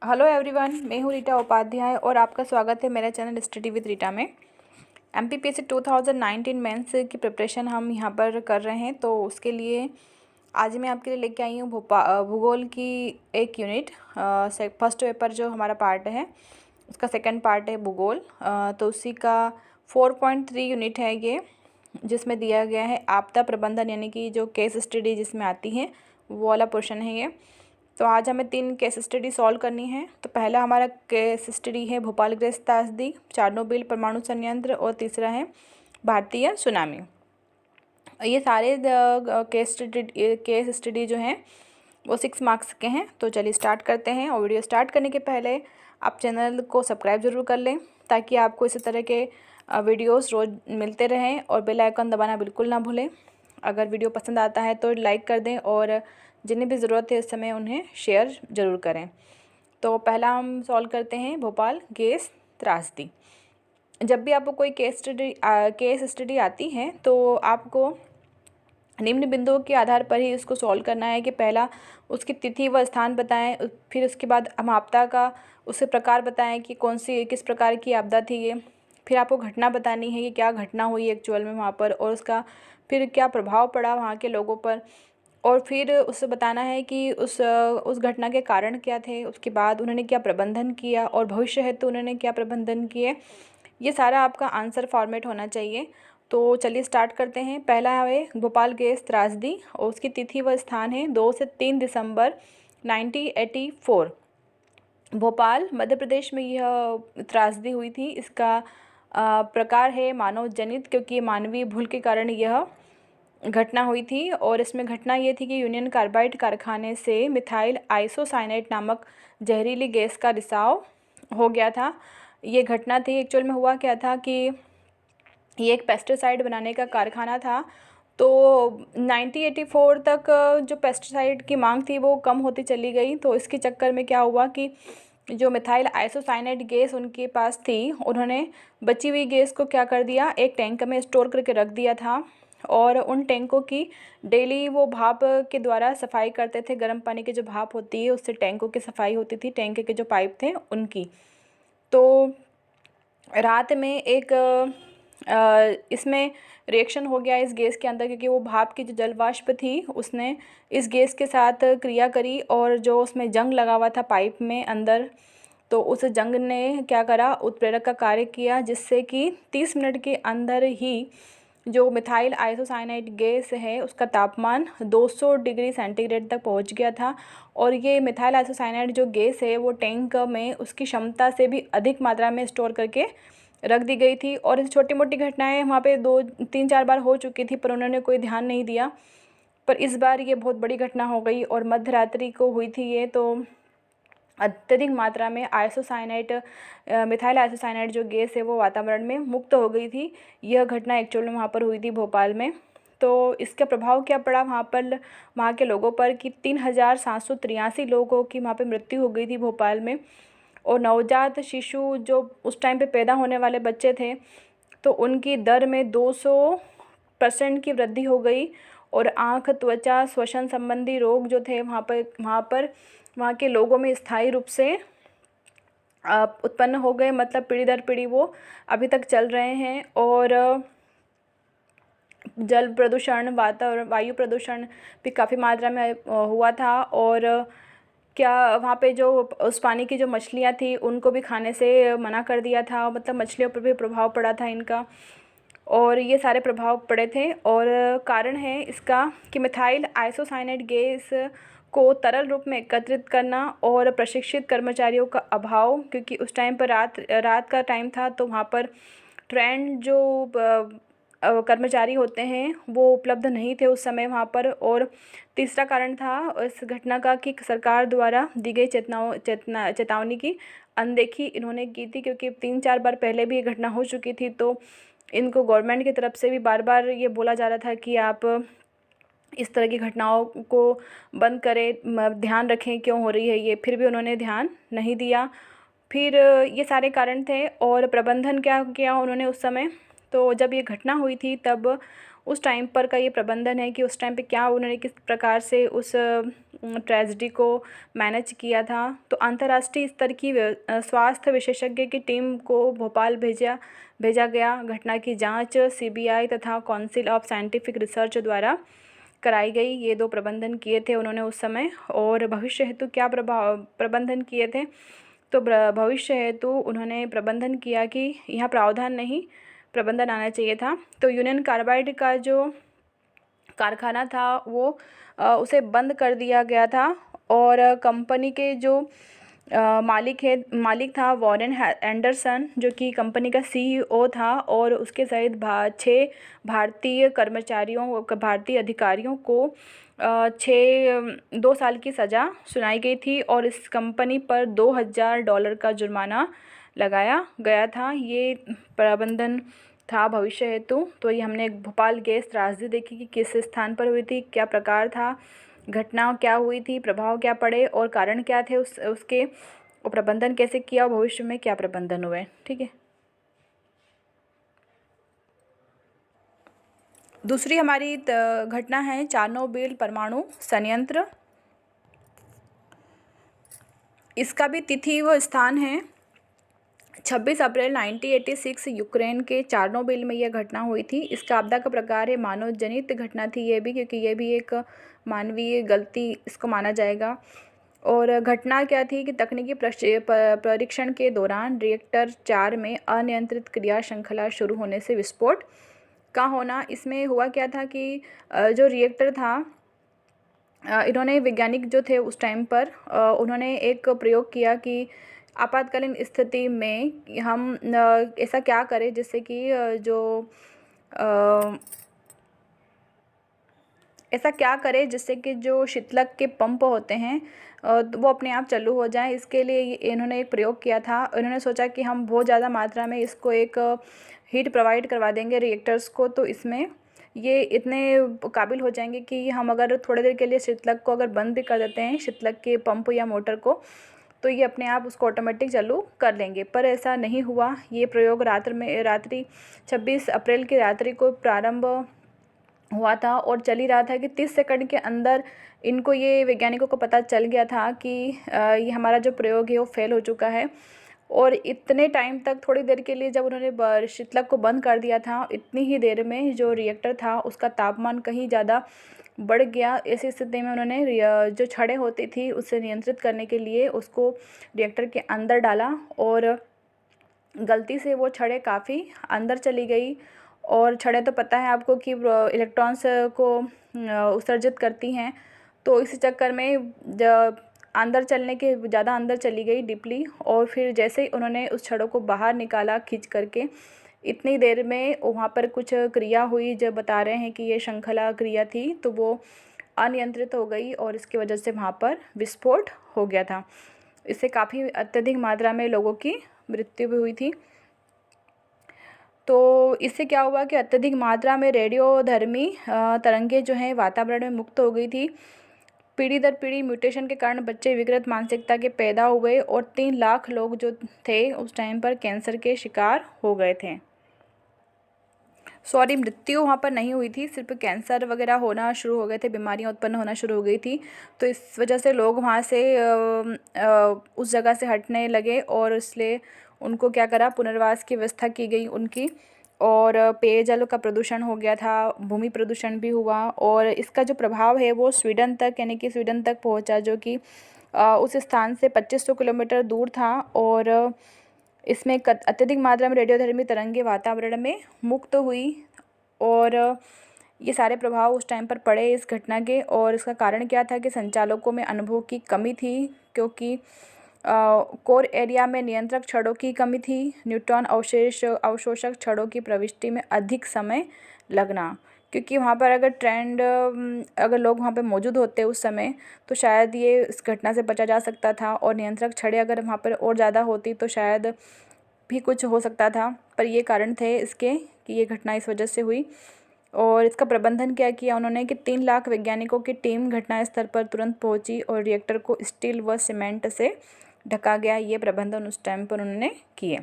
Hello everyone, मैं हूँ रीटा उपाध्याय और आपका स्वागत है मेरे चैनल स्टडी विद रीटा में। एमपीपीएससी 2019 मेंस की प्रिपरेशन हम यहाँ पर कर रहे हैं। तो उसके लिए आज मैं आपके लिए लेके आई हूँ भूगोल की एक यूनिट। फर्स्ट पेपर जो हमारा पार्ट है उसका सेकंड पार्ट है भूगोल। तो उसी का 4.3 यूनिट है ये, जिसमें दिया गया है आपदा प्रबंधन, यानी कि जो केस स्टडी जिसमें आती है वो वाला पोर्शन है ये। तो आज हमें 3 केस स्टडी सॉल्व करनी है। तो पहला हमारा केस स्टडी है भोपालग्रस्त त्रासदी, चार्नोबिल परमाणु संयंत्र, और तीसरा है भारतीय सुनामी। ये सारे केस स्टडी जो हैं वो 6 मार्क्स के हैं। तो चलिए स्टार्ट करते हैं। और वीडियो स्टार्ट करने के पहले आप चैनल को सब्सक्राइब ज़रूर कर लें ताकि आपको इसी तरह के वीडियोस रोज़ मिलते रहें, और बेल आइकन दबाना बिल्कुल ना भूलें। अगर वीडियो पसंद आता है तो लाइक कर दें, और जिन्हें भी ज़रूरत है इस समय उन्हें शेयर ज़रूर करें। तो पहला हम सॉल्व करते हैं भोपाल गैस त्रासदी। जब भी आपको कोई केस स्टडी आती है तो आपको निम्न बिंदुओं के आधार पर ही इसको सॉल्व करना है कि पहला उसकी तिथि व स्थान बताएं, फिर उसके बाद हम आपदा का उससे प्रकार बताएं कि किस प्रकार की आपदा थी ये, फिर आपको घटना बतानी है कि क्या घटना हुई एक्चुअल में वहाँ पर, और उसका फिर क्या प्रभाव पड़ा वहाँ के लोगों पर, और फिर उससे बताना है कि उस घटना के कारण क्या थे, उसके बाद उन्होंने क्या प्रबंधन किया, और भविष्य हेतु उन्होंने क्या प्रबंधन किए। ये सारा आपका आंसर फॉर्मेट होना चाहिए। तो चलिए स्टार्ट करते हैं। पहला है भोपाल गैस त्रासदी, और उसकी तिथि व स्थान है 2 से 3 दिसंबर 1984। भोपाल मध्य प्रदेश में यह त्रासदी हुई थी। इसका प्रकार है मानव जनित, क्योंकि मानवीय भूल के कारण यह घटना हुई थी। और इसमें घटना ये थी कि यूनियन कार्बाइड कारखाने से मिथाइल आइसोसाइनेट नामक जहरीली गैस का रिसाव हो गया था। ये घटना थी। एक्चुअल में हुआ क्या था कि ये एक पेस्टिसाइड बनाने का कारखाना था। तो 1984 तक जो पेस्टिसाइड की मांग थी वो कम होती चली गई। तो इसके चक्कर में क्या हुआ कि जो मिथाइल आइसोसाइनेट गैस उनके पास थी, उन्होंने बची हुई गैस को क्या कर दिया, एक टैंक में स्टोर करके रख दिया था। और उन टैंकों की डेली वो भाप के द्वारा सफाई करते थे। गर्म पानी की जो भाप होती है उससे टैंकों की सफाई होती थी, टैंक के जो पाइप थे उनकी। तो रात में एक इसमें रिएक्शन हो गया इस गैस के अंदर, क्योंकि वो भाप की जो जल वाष्प थी उसने इस गैस के साथ क्रिया करी, और जो उसमें जंग लगा हुआ था पाइप में अंदर, तो उस जंग ने क्या करा, उत्प्रेरक का कार्य किया, जिससे कि 30 मिनट के अंदर ही जो मिथाइल आइसोसाइनेट गैस है उसका तापमान 200 डिग्री सेंटीग्रेड तक पहुंच गया था। और ये मिथाइल आइसोसाइनेट जो गैस है वो टैंक में उसकी क्षमता से भी अधिक मात्रा में स्टोर करके रख दी गई थी। और इस छोटी मोटी घटनाएं वहाँ पे 2-3-4 बार हो चुकी थी, पर उन्होंने कोई ध्यान नहीं दिया। पर इस बार ये बहुत बड़ी घटना हो गई, और मध्य रात्रि को हुई थी ये। तो अत्यधिक मात्रा में मिथाइल आइसोसाइनेट जो गैस है वो वातावरण में मुक्त हो गई थी। यह घटना एक्चुअल में वहाँ पर हुई थी भोपाल में। तो इसका प्रभाव क्या पड़ा वहाँ के लोगों पर कि 3783 लोगों की वहाँ पे मृत्यु हो गई थी भोपाल में। और नवजात शिशु जो उस टाइम पे पैदा होने वाले बच्चे थे, तो उनकी दर में 200% की वृद्धि हो गई। और आँख, त्वचा, श्वसन संबंधी रोग जो थे वहाँ के लोगों में स्थायी रूप से उत्पन्न हो गए, मतलब पीढ़ी दर पीढ़ी वो अभी तक चल रहे हैं। और जल प्रदूषण, वायु प्रदूषण भी काफ़ी मात्रा में हुआ था। और क्या वहाँ पे जो उस पानी की जो मछलियाँ थी उनको भी खाने से मना कर दिया था, मतलब मछलियों पर भी प्रभाव पड़ा था इनका। और ये सारे प्रभाव पड़े थे। और कारण है इसका कि मिथाइल आइसोसाइनेट गैस को तरल रूप में एकत्रित करना और प्रशिक्षित कर्मचारियों का अभाव, क्योंकि उस टाइम पर रात का टाइम था, तो वहाँ पर ट्रेंड जो कर्मचारी होते हैं वो उपलब्ध नहीं थे उस समय वहाँ पर। और तीसरा कारण था इस घटना का कि सरकार द्वारा दी गई चेतावनी की अनदेखी इन्होंने की थी, क्योंकि 3-4 बार पहले भी ये घटना हो चुकी थी। तो इनको गवर्नमेंट की तरफ से भी बार बार ये बोला जा रहा था कि आप इस तरह की घटनाओं को बंद करें, ध्यान रखें क्यों हो रही है ये, फिर भी उन्होंने ध्यान नहीं दिया। फिर ये सारे कारण थे। और प्रबंधन क्या किया उन्होंने उस समय, तो जब ये घटना हुई थी तब उस टाइम पर का ये प्रबंधन है कि उस टाइम पे क्या उन्होंने किस प्रकार से उस ट्रेजेडी को मैनेज किया था। तो अंतर्राष्ट्रीय स्तर की स्वास्थ्य विशेषज्ञ की टीम को भोपाल भेजा गया। घटना की जांच CBI तथा काउंसिल ऑफ साइंटिफिक रिसर्च द्वारा कराई गई। ये 2 प्रबंधन किए थे उन्होंने उस समय। और भविष्य हेतु क्या प्रबंधन किए थे, तो भविष्य हेतु उन्होंने प्रबंधन किया कि यहाँ प्रावधान नहीं, प्रबंधन आना चाहिए था। तो यूनियन कार्बाइड का जो कारखाना था वो उसे बंद कर दिया गया था। और कंपनी के जो मालिक था वॉरेन एंडरसन, जो कि कंपनी का CEO था, और उसके सहित 6 भारतीय अधिकारियों को 2 साल की सज़ा सुनाई गई थी और इस कंपनी पर $2000 का जुर्माना लगाया गया था। ये प्रबंधन था भविष्य हेतु। तो ये हमने भोपाल गैस त्रासदी देखी कि किस स्थान पर हुई थी, क्या प्रकार था, घटना क्या हुई थी, प्रभाव क्या पड़े और कारण क्या थे उसके, और प्रबंधन कैसे किया और भविष्य में क्या प्रबंधन हुए। ठीक है। दूसरी हमारी घटना है चार्नोबिल परमाणु संयंत्र। इसका भी तिथि व स्थान है 26 अप्रैल 1986 यूक्रेन के चार्नोबिल में यह घटना हुई थी। इसका आपदा का प्रकार है मानव जनित घटना थी ये भी, क्योंकि ये भी एक मानवीय गलती इसको माना जाएगा। और घटना क्या थी कि तकनीकी परीक्षण के दौरान रिएक्टर 4 में अनियंत्रित क्रिया श्रृंखला शुरू होने से विस्फोट का होना। इसमें हुआ क्या था कि जो रिएक्टर था, इन्होंने वैज्ञानिक जो थे उस टाइम पर उन्होंने एक प्रयोग किया कि आपातकालीन स्थिति में हम ऐसा क्या करें जिससे कि जो शीतलक के पंप होते हैं वो अपने आप चालू हो जाएं। इसके लिए इन्होंने एक प्रयोग किया था। इन्होंने सोचा कि हम बहुत ज़्यादा मात्रा में इसको एक हीट प्रोवाइड करवा देंगे रिएक्टर्स को, तो इसमें ये इतने काबिल हो जाएंगे कि हम अगर थोड़ी देर के लिए शीतलक को अगर बंद भी कर देते हैं, शीतलक के पंप या मोटर को, तो ये अपने आप उसको ऑटोमेटिक चालू कर लेंगे। पर ऐसा नहीं हुआ। ये प्रयोग रात्रि 26 अप्रैल की रात्रि को प्रारंभ हुआ था और चल ही रहा था कि 30 सेकंड के अंदर इनको, ये वैज्ञानिकों को पता चल गया था कि ये हमारा जो प्रयोग है वो फेल हो चुका है। और इतने टाइम तक, थोड़ी देर के लिए जब उन्होंने शीतलक को बंद कर दिया था, इतनी ही देर में जो रिएक्टर था उसका तापमान कहीं ज़्यादा बढ़ गया। ऐसी स्थिति में उन्होंने जो छड़ें होती थी उसे नियंत्रित करने के लिए उसको रिएक्टर के अंदर डाला और गलती से वो छड़ें काफ़ी अंदर चली गई। और छड़ें तो पता है आपको कि इलेक्ट्रॉन्स को उत्सर्जित करती हैं, तो इसी चक्कर में अंदर चलने के ज़्यादा अंदर चली गई डीपली। और फिर जैसे ही उन्होंने उस छड़ों को बाहर निकाला खींच करके, इतनी देर में वहाँ पर कुछ क्रिया हुई, जो बता रहे हैं कि ये श्रृंखला क्रिया थी, तो वो अनियंत्रित हो गई और इसकी वजह से वहाँ पर विस्फोट हो गया था। इससे काफ़ी अत्यधिक मात्रा में लोगों की मृत्यु भी हुई थी। तो इससे क्या हुआ कि अत्यधिक मात्रा में रेडियोधर्मी तरंगें जो हैं वातावरण में मुक्त हो गई थी। पीढ़ी दर पीढ़ी म्यूटेशन के कारण बच्चे विकृत मानसिकता के पैदा हुए और 3 लाख लोग जो थे उस टाइम पर कैंसर के शिकार हो गए थे। मृत्यु वहाँ पर नहीं हुई थी, सिर्फ कैंसर वगैरह होना शुरू हो गए थे, बीमारियाँ उत्पन्न होना शुरू हो गई थी। तो इस वजह से लोग वहाँ से उस जगह से हटने लगे और इसलिए उनको क्या करा, पुनर्वास की व्यवस्था की गई उनकी। और पेयजल का प्रदूषण हो गया था, भूमि प्रदूषण भी हुआ। और इसका जो प्रभाव है वो स्वीडन तक, यानी कि स्वीडन तक पहुंचा, जो कि उस स्थान से 2500 किलोमीटर दूर था। और इसमें अत्यधिक मात्रा में रेडियोधर्मी तरंगें वातावरण में मुक्त हुई और ये सारे प्रभाव उस टाइम पर पड़े इस घटना के। और इसका कारण क्या था कि संचालकों में अनुभव की कमी थी, क्योंकि कोर एरिया में नियंत्रक छड़ों की कमी थी, न्यूट्रॉन अवशोषक छड़ों की प्रविष्टि में अधिक समय लगना, क्योंकि वहाँ पर अगर लोग वहाँ पर मौजूद होते उस समय तो शायद ये इस घटना से बचा जा सकता था। और नियंत्रक छड़ें अगर वहाँ पर और ज़्यादा होती तो शायद भी कुछ हो सकता था। पर ये कारण थे इसके कि ये घटना इस वजह से हुई। और इसका प्रबंधन क्या किया उन्होंने कि 3 लाख वैज्ञानिकों की टीम घटनास्थल पर तुरंत पहुंची और रिएक्टर को स्टील व सीमेंट से ढका गया। ये प्रबंधन उस टाइम पर उन्होंने किए।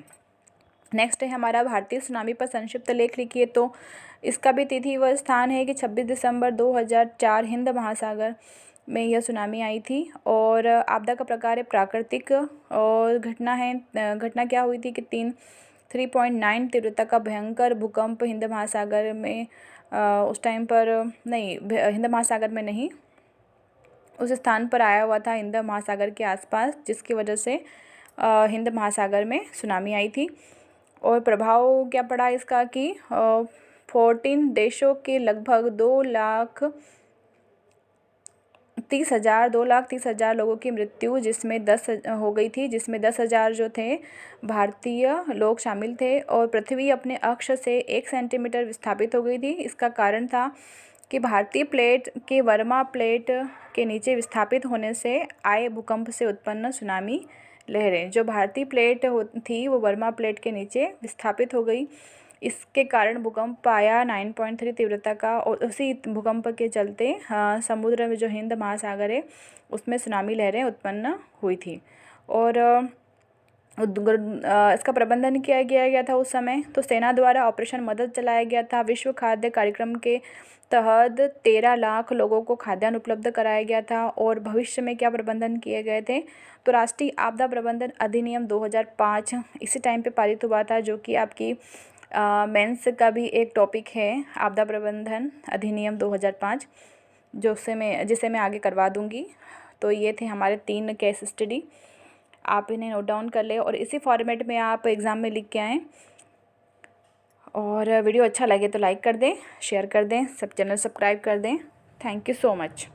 नेक्स्ट है हमारा भारतीय सुनामी पर संक्षिप्त लेख लिखिए। तो इसका भी तिथि व स्थान है कि 26 दिसंबर 2004 हिंद महासागर में यह सुनामी आई थी। और आपदा का प्रकार है प्राकृतिक, और घटना क्या हुई थी कि 3.9 तीव्रता का भयंकर भूकंप हिंद महासागर में उस टाइम पर नहीं, हिंद महासागर में नहीं, उस स्थान पर आया हुआ था हिंद महासागर के आसपास, जिसकी वजह से हिंद महासागर में सुनामी आई थी। और प्रभाव क्या पड़ा इसका कि 14 देशों के लगभग 2,30,000 लोगों की मृत्यु जिसमें 10 हो गई थी, जिसमें 10,000 जो थे भारतीय लोग शामिल थे। और पृथ्वी अपने अक्ष से 1 सेंटीमीटर विस्थापित हो गई थी। इसका कारण था कि भारतीय प्लेट के वर्मा प्लेट के नीचे विस्थापित होने से आए भूकंप से उत्पन्न सुनामी लहरें। जो भारतीय प्लेट थी वो वर्मा प्लेट के नीचे विस्थापित हो गई। इसके कारण भूकंप आया 9.3 तीव्रता का, और उसी भूकंप के चलते समुद्र में जो हिंद महासागर है उसमें सुनामी लहरें उत्पन्न हुई थी। और इसका प्रबंधन किया गया था उस समय। तो सेना द्वारा ऑपरेशन मदद चलाया गया था। विश्व खाद्य कार्यक्रम के तहत 13 लाख लोगों को खाद्यान्न उपलब्ध कराया गया था। और भविष्य में क्या प्रबंधन किए गए थे, तो राष्ट्रीय आपदा प्रबंधन अधिनियम 2005 इसी टाइम पे पारित हुआ था, जो कि आपकी मेंस का भी एक टॉपिक है, आपदा प्रबंधन अधिनियम 2005, जिसे मैं आगे करवा दूंगी। तो ये थे हमारे 3 केस स्टडी, आप इन्हें नोट डाउन कर लें और इसी फॉर्मेट में आप एग्ज़ाम में लिख के आएँ। और वीडियो अच्छा लगे तो लाइक कर दें, शेयर कर दें, सब चैनल सब्सक्राइब कर दें। Thank you so much.